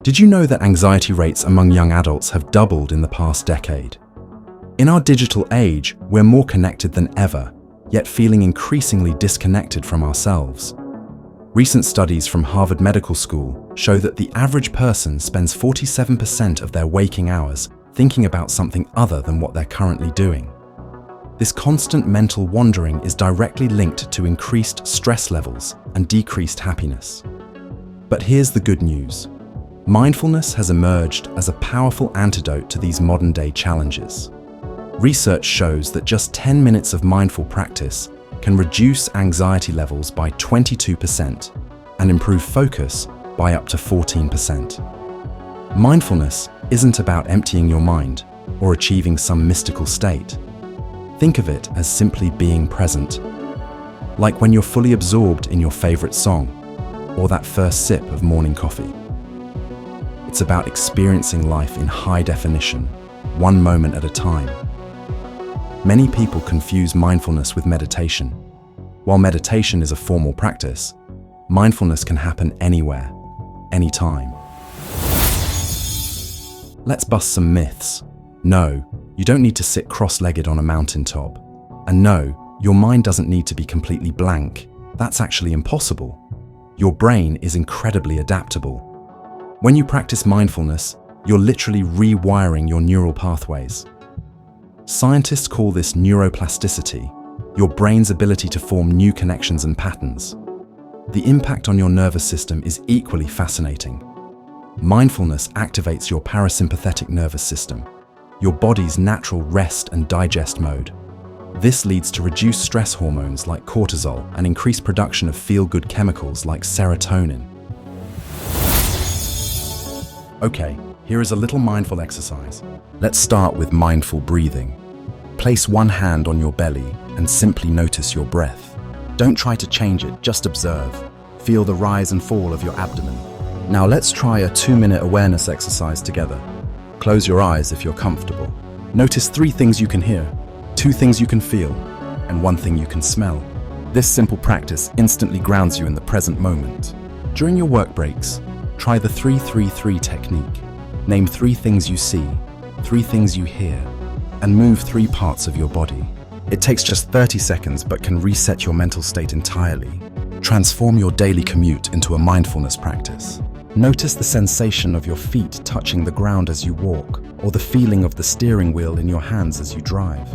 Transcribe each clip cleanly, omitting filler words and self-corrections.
Did you know that anxiety rates among young adults have doubled in the past decade? In our digital age, we're more connected than ever, yet feeling increasingly disconnected from ourselves. Recent studies from Harvard Medical School show that the average person spends 47% of their waking hours thinking about something other than what they're currently doing. This constant mental wandering is directly linked to increased stress levels and decreased happiness. But here's the good news. Mindfulness has emerged as a powerful antidote to these modern-day challenges. Research shows that just 10 minutes of mindful practice can reduce anxiety levels by 22% and improve focus by up to 14%. Mindfulness isn't about emptying your mind or achieving some mystical state. Think of it as simply being present, like when you're fully absorbed in your favorite song or that first sip of morning coffee. It's about experiencing life in high definition, one moment at a time. Many people confuse mindfulness with meditation. While meditation is a formal practice, mindfulness can happen anywhere, anytime. Let's bust some myths. No, you don't need to sit cross-legged on a mountaintop. And no, your mind doesn't need to be completely blank. That's actually impossible. Your brain is incredibly adaptable. When you practice mindfulness, you're literally rewiring your neural pathways. Scientists call this neuroplasticity, your brain's ability to form new connections and patterns. The impact on your nervous system is equally fascinating. Mindfulness activates your parasympathetic nervous system, your body's natural rest and digest mode. This leads to reduced stress hormones like cortisol and increased production of feel-good chemicals like serotonin. Okay, here is a little mindful exercise. Let's start with mindful breathing. Place one hand on your belly and simply notice your breath. Don't try to change it, just observe. Feel the rise and fall of your abdomen. Now let's try a 2-minute awareness exercise together. Close your eyes if you're comfortable. Notice 3 things you can hear, 2 things you can feel, and 1 thing you can smell. This simple practice instantly grounds you in the present moment. During your work breaks, try the 3-3-3 technique. Name 3 things you see, 3 things you hear, and move 3 parts of your body. It takes just 30 seconds but can reset your mental state entirely. Transform your daily commute into a mindfulness practice. Notice the sensation of your feet touching the ground as you walk, or the feeling of the steering wheel in your hands as you drive.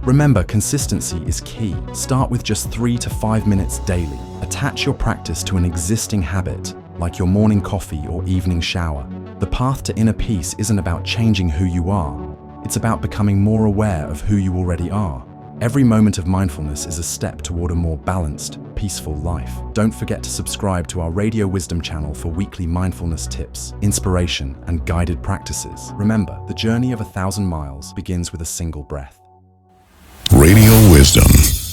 Remember, consistency is key. Start with just 3 to 5 minutes daily. Attach your practice to an existing habit, like your morning coffee or evening shower. The path to inner peace isn't about changing who you are. It's about becoming more aware of who you already are. Every moment of mindfulness is a step toward a more balanced, peaceful life. Don't forget to subscribe to our Radio Wisdom channel for weekly mindfulness tips, inspiration, and guided practices. Remember, the journey of 1,000 miles begins with a single breath. Radio Wisdom.